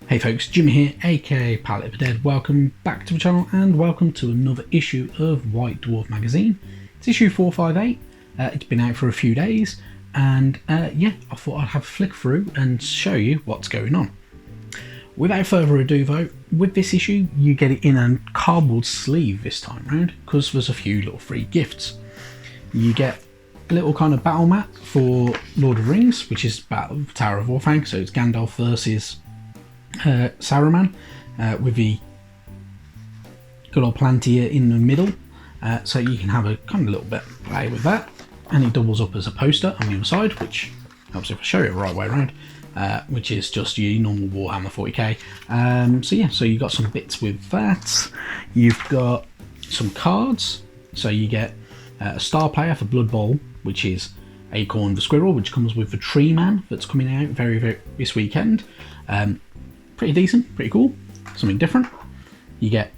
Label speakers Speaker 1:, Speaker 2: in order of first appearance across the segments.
Speaker 1: Hey folks, Jimmy here, aka Palette of the Dead. Welcome back to the channel and welcome to another issue of White Dwarf magazine. It's issue 458. It's been out for a few days and yeah, I thought I'd have a flick through and show you what's going on. Without further ado though, with this issue you get it in a cardboard sleeve this time round because there's a few little free gifts. You get a little kind of battle mat for Lord of the Rings, which is Battle of Tower of Orthanc, so it's Gandalf versus Saruman, with the good old Plantier in the middle, so you can have a kind of little bit of play with that, and it doubles up as a poster on the other side, which helps if I show you the right way around, which is just your normal Warhammer 40k. So yeah, so you got some bits with that. You've got some cards, so you get a star player for Blood Bowl, which is Acorn the Squirrel, which comes with the Tree Man that's coming out very this weekend. Pretty decent, pretty cool, something different. You get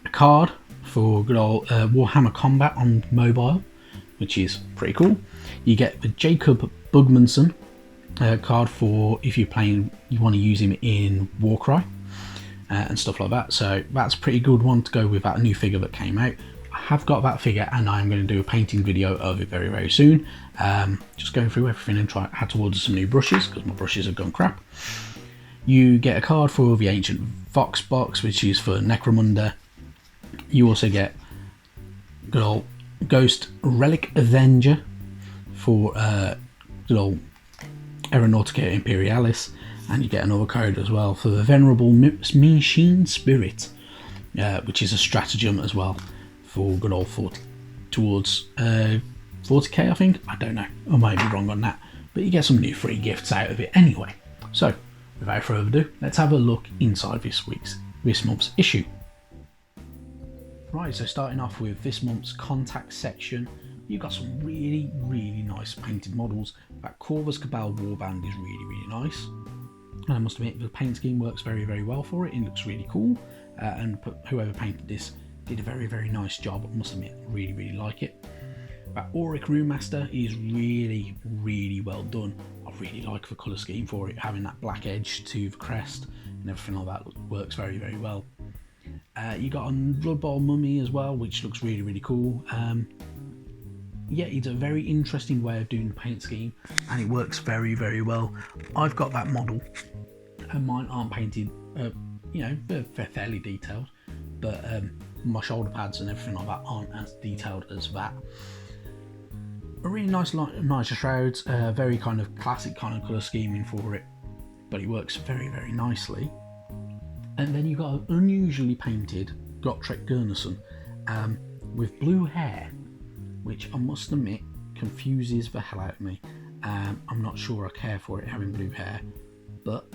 Speaker 1: a card for good old Warhammer Combat on mobile, which is pretty cool. You get the Jacob Bugmanson card for if you're playing, you want to use him in Warcry and stuff like that. So that's a pretty good one to go with that new figure that came out. I have got that figure and I'm going to do a painting video of it very soon. Just going through everything and try to add towards some new brushes because my brushes have gone crap. You get a card for the Ancient Vox box, which is for Necromunda. You also get good old Ghost Relic Avenger for good old Aeronautica Imperialis, and you get another code as well for the Venerable Machine Spirit, which is a stratagem as well for good old 40k, I think. I don't know, I might be wrong on that, but you get some new free gifts out of it anyway. So without further ado, let's have a look inside this month's issue. Right, so starting off with this month's contact section, you've got some really nice painted models. That Corvus Cabal warband is really nice. And I must admit, the paint scheme works very well for it. It looks really cool, and whoever painted this did a very nice job. I must admit, really like it. That Auric Runemaster is really well done. I really like the colour scheme for it, having that black edge to the crest and everything like that works very well. You got a Blood Bowl mummy as well, which looks really cool. Yeah, it's a very interesting way of doing the paint scheme and it works very well. I've got that model and mine aren't painted, you know, they're fairly detailed, but my shoulder pads and everything like that aren't as detailed as that. A really nice shrouds, very kind of classic kind of colour scheming for it, but it works very nicely. And then you've got an unusually painted Gotrek Gurnason with blue hair, which I must admit confuses the hell out of me. I'm not sure I care for it having blue hair, but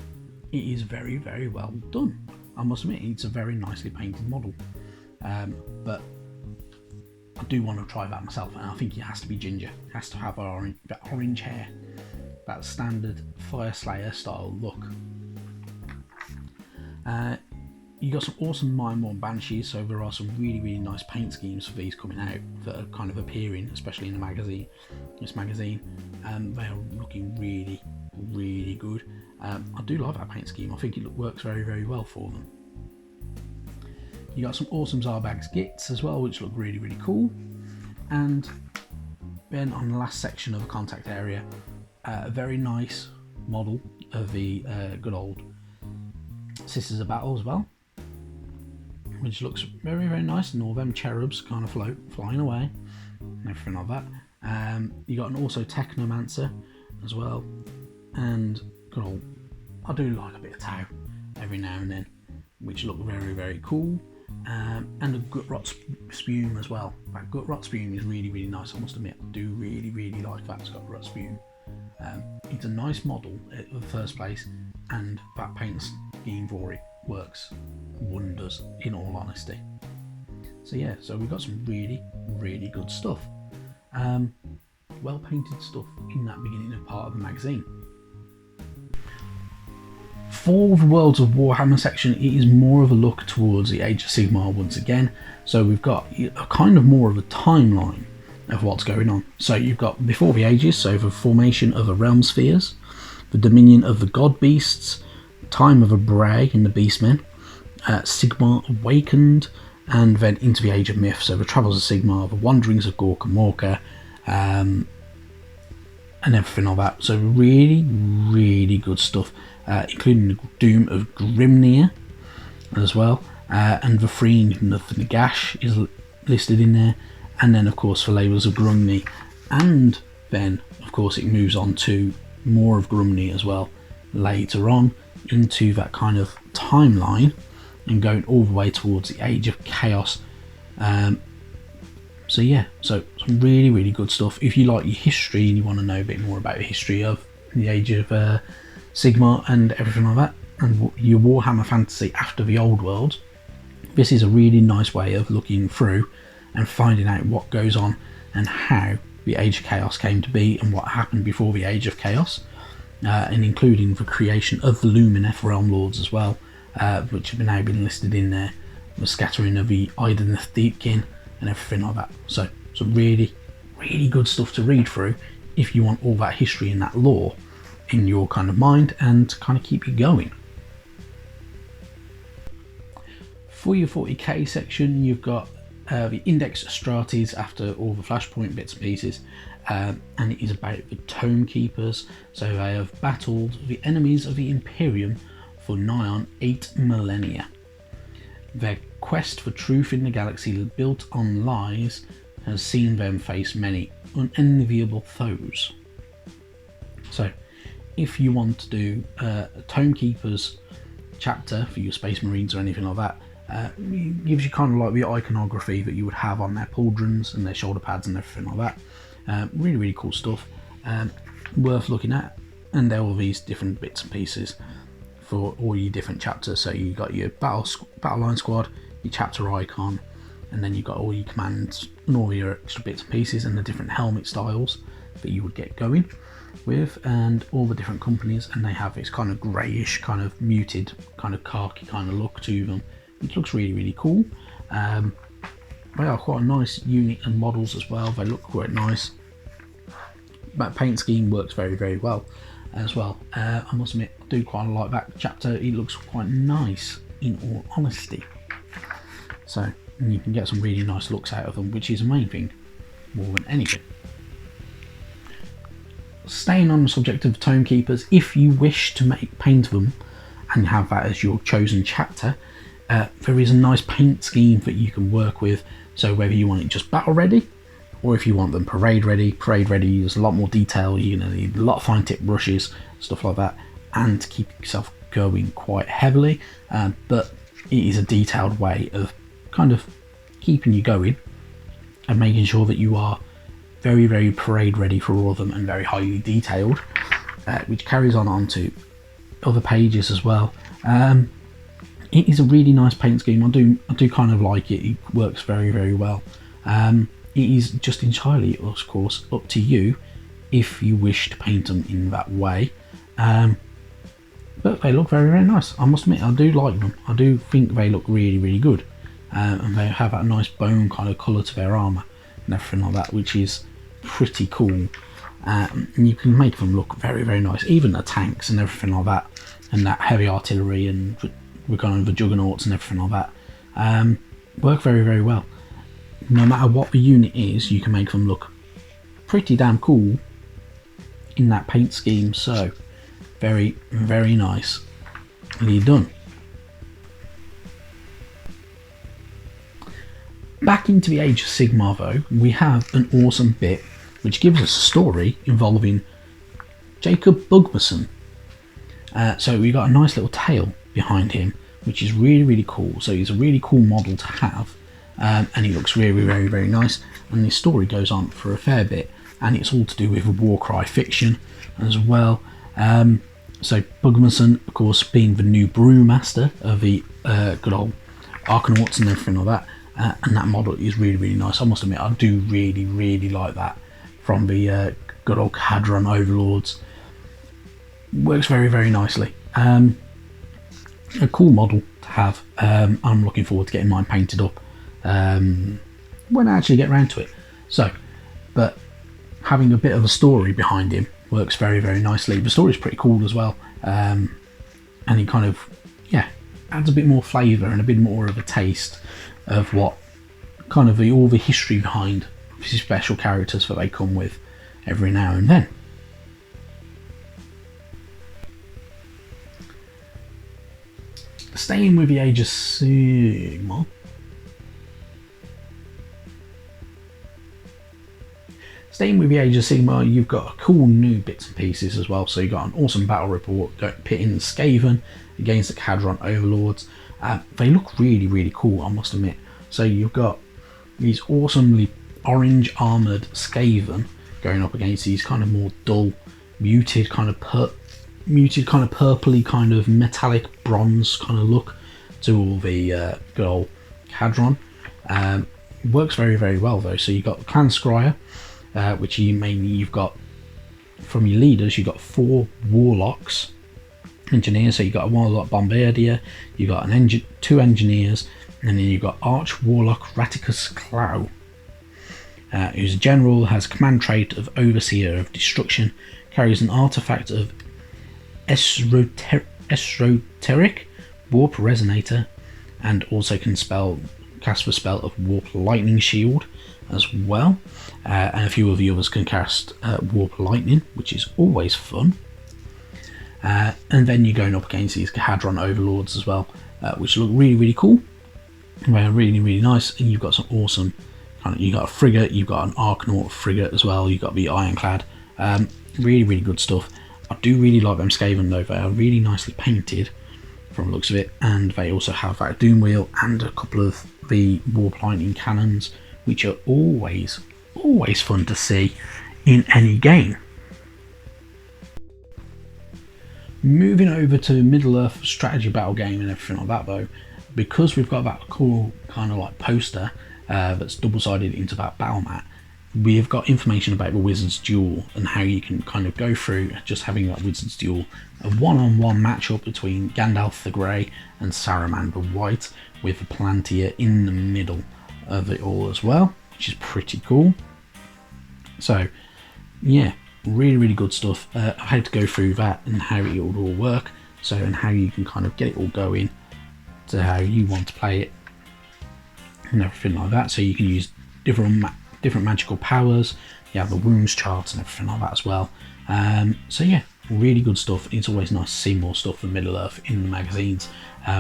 Speaker 1: it is very well done. I must admit it's a very nicely painted model, but I do want to try that myself, and I think it has to be ginger. It has to have that orange hair, that standard Fire Slayer style look. You got some awesome Mindborn Banshees, so there are some really nice paint schemes for these coming out that are kind of appearing, especially in the magazine. This magazine, they are looking really good. I do like that paint scheme. I think it works very well for them. You got some awesome Zarbags Gits as well, which look really cool. And then on the last section of the contact area, a very nice model of the good old Sisters of Battle as well, which looks very nice, and all them cherubs kind of flying away and everything like that. You got an also Technomancer as well, and good old, I do like a bit of Tau every now and then, which look very cool. And a Gutrot Spume as well. That Gutrot Spume is really nice, I must admit. I do really like that Gutrot Spume. It's a nice model in the first place, and that paint scheme for it works wonders, in all honesty. So yeah, so we've got some really good stuff. Well painted stuff in that beginning part of the magazine. For the Worlds of Warhammer section, it is more of a look towards the Age of Sigmar once again. So we've got a kind of more of a timeline of what's going on. So you've got Before the Ages, so the formation of the Realm Spheres, the dominion of the God Beasts, Time of a Bray in the Beastmen, Sigmar Awakened, and then into the Age of Myth. So the Travels of Sigmar, the Wanderings of Gork and Morka, and everything like that. So really good stuff, including the Doom of Grimnir as well, and the Freeing of Nagash is listed in there, and then of course the Labours of Grumney, and then of course it moves on to more of Grumney as well later on into that kind of timeline and going all the way towards the Age of Chaos. So yeah, so some really good stuff. If you like your history and you want to know a bit more about the history of the Age of Sigmar and everything like that, and your Warhammer Fantasy after the Old World, this is a really nice way of looking through and finding out what goes on and how the Age of Chaos came to be and what happened before the Age of Chaos, and including the creation of the Lumineth Realm Lords as well, which have now been listed in there, the scattering of the Ideneth Deepkin and everything like that. So some really good stuff to read through if you want all that history and that lore in your kind of mind and kind of keep you going. For your 40k section, you've got the Index Strates after all the Flashpoint bits and pieces, and it is about the Tome Keepers. So they have battled the enemies of the Imperium for nigh on 8 millennia. Their quest for truth in the galaxy built on lies has seen them face many unenviable foes. So if you want to do a Tome Keepers chapter for your Space Marines or anything like that, it gives you kind of like the iconography that you would have on their pauldrons and their shoulder pads and everything like that. Really cool stuff, worth looking at. And there are all these different bits and pieces for all your different chapters. So you got your battle line squad, your chapter icon, and then you've got all your commands and all your extra bits and pieces and the different helmet styles that you would get going with, and all the different companies, and they have this kind of greyish, kind of muted, kind of khaki kind of look to them. It looks really cool. They are quite a nice unit and models as well. They look quite nice. That paint scheme works very well as well. I must admit, I do quite like that chapter. It looks quite nice in all honesty. So you can get some really nice looks out of them, which is the main thing more than anything. Staying on the subject of Tome Keepers, if you wish to paint them and have that as your chosen chapter, there is a nice paint scheme that you can work with. So whether you want it just battle ready, or if you want them parade ready, there's a lot more detail. You're going to need a lot of fine tip brushes, stuff like that, and to keep yourself going quite heavily. But it is a detailed way of kind of keeping you going and making sure that you are very parade ready for all of them and very highly detailed, which carries on onto other pages as well. It is a really nice paint scheme. I do kind of like it. It works very well. It is just entirely, of course, up to you if you wish to paint them in that way. But they look very nice. I must admit, I do like them. I do think they look really good, and they have that nice bone kind of colour to their armour and everything like that, which is pretty cool. And you can make them look very nice. Even the tanks and everything like that, and that heavy artillery and the kind of the juggernauts and everything like that, work very well. No matter what the unit is, you can make them look pretty damn cool in that paint scheme. So very nicely done. Back into the Age of Sigmar though, we have an awesome bit which gives us a story involving Jacob Bugmason. So we got a nice little tale behind him, which is really cool. So he's a really cool model to have, and he looks very nice. And this story goes on for a fair bit, and it's all to do with Warcry fiction as well. So Bugmason, of course, being the new brewmaster of the good old Arkanauts and everything like that, and that model is really nice. I must admit, I do really like that from the good old Hadron Overlords. Works very nicely. A cool model to have. I'm looking forward to getting mine painted up when I actually get around to it. So, but having a bit of a story behind him works very nicely. The story is pretty cool as well. and it kind of, yeah, adds a bit more flavour and a bit more of a taste of what kind of all the history behind these special characters that they come with every now and then. Staying with the Age of Sigmar, you've got cool new bits and pieces as well. So you've got an awesome battle report pitting Skaven against the Cadron Overlords. They look really, really cool, I must admit. So you've got these awesomely orange armoured Skaven going up against these kind of more dull, muted kind of purpley kind of metallic bronze kind of look to all the good old Cadron. It works very, very well though. So you've got the Clan Scryer, which you've got from your leaders. You've got 4 Warlocks engineers. So you've got a Warlock Bombardier, you've got 2 engineers, and then you've got Arch Warlock Raticus Clow, who's a general, has a command trait of Overseer of Destruction, carries an artifact of Esoteric Warp Resonator, and also can cast the spell of Warp Lightning Shield as well. And a few of the others can cast Warp Lightning, which is always fun. And then you're going up against these Hadron Overlords as well, which look really, really cool. They're really, really nice. And you've got some awesome you've got a frigate, you've got an Archnaut frigate as well, you've got the Ironclad. Really, really good stuff. I do really like them Skaven though. They are really nicely painted from the looks of it, and they also have that Doom Wheel and a couple of the Warp Lightning cannons, which are always fun to see in any game. Moving over to Middle-earth strategy battle game and everything like that though, because we've got that cool kind of like poster that's double-sided into that battle mat, we've got information about the Wizard's Duel and how you can kind of go through just having that Wizard's Duel, a one-on-one matchup between Gandalf the Grey and Saruman the White, with the Palantir in the middle of it all as well, which is pretty cool. So yeah, really, really good stuff. I had to go through that and how it would all work, so, and how you can kind of get it all going to how you want to play it and everything like that. So you can use different magical powers, you have the wounds charts and everything like that as well. So yeah, really good stuff. It's always nice to see more stuff from Middle-earth in the magazines,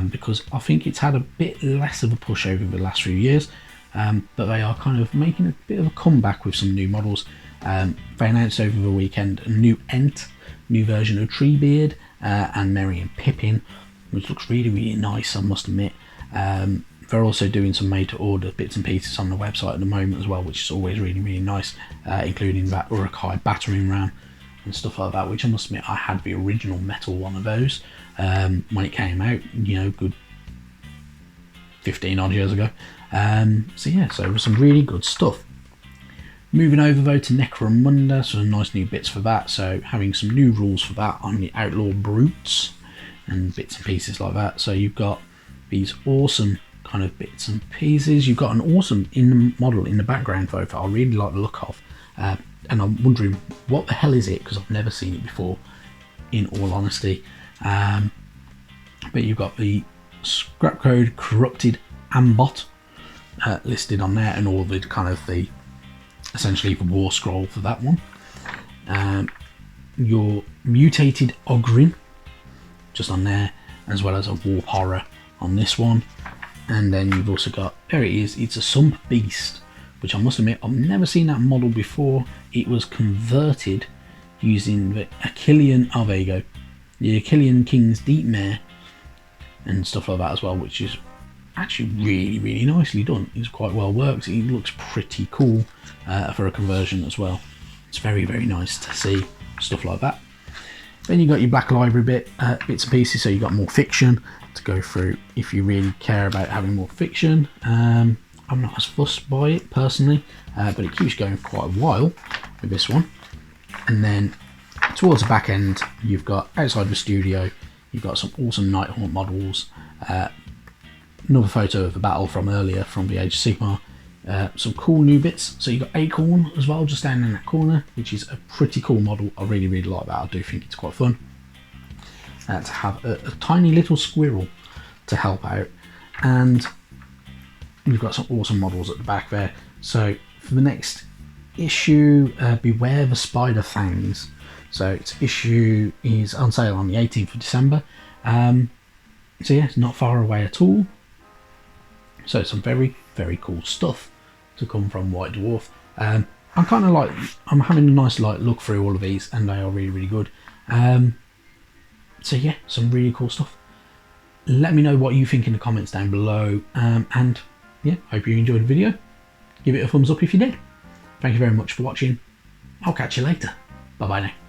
Speaker 1: because I think it's had a bit less of a push over the last few years, but they are kind of making a bit of a comeback with some new models. They announced over the weekend a new Ent, new version of Treebeard, and Merry and Pippin, which looks really, really nice, I must admit. They're also doing some made-to-order bits and pieces on the website at the moment as well, which is always really, really nice, including that Uruk-hai battering ram and stuff like that, which I must admit I had the original metal one of those when it came out, you know, good 15 odd years ago. So yeah, so it was some really good stuff. Moving over though to Necromunda, so nice new bits for that, so having some new rules for that on the Outlaw Brutes and bits and pieces like that. So you've got these awesome kind of bits and pieces. You've got an awesome model in the background though that I really like the look of, and I'm wondering what the hell is it, because I've never seen it before, in all honesty. But you've got the scrap code Corrupted Ambot listed on there, and all the kind of the essentially the war scroll for that one. Your Mutated Ogrin just on there, as well as a Warp Horror on this one. And then you've also got, there it is, it's a Sump Beast, which I must admit I've never seen that model before. It was converted using the Achillean, oh there you go, the Achillean King's Deep Mare and stuff like that as well, which is actually really, really nicely done. It's quite well worked. It looks pretty cool for a conversion as well. It's very, very nice to see stuff like that. Then you got your Black Library bits and pieces, so you got more fiction to go through if you really care about having more fiction. I'm not as fussed by it personally, but it keeps going for quite a while with this one. And then towards the back end, you've got outside the studio, you've got some awesome Nighthaunt models, another photo of the battle from earlier from the Age of Sigmar, some cool new bits. So you've got Acorn as well, just down in that corner, which is a pretty cool model. I really, really like that. I do think it's quite fun. to have a tiny little squirrel to help out. And we've got some awesome models at the back there. So for the next issue, beware the spider fangs. So its issue is on sale on the 18th of December. So yeah, it's not far away at all. So some very, very cool stuff to come from White Dwarf. I'm kind of like, I'm having a nice like look through all of these, and they are really, really good. So yeah, some really cool stuff. Let me know what you think in the comments down below. And yeah, hope you enjoyed the video. Give it a thumbs up if you did. Thank you very much for watching. I'll catch you later. Bye bye now.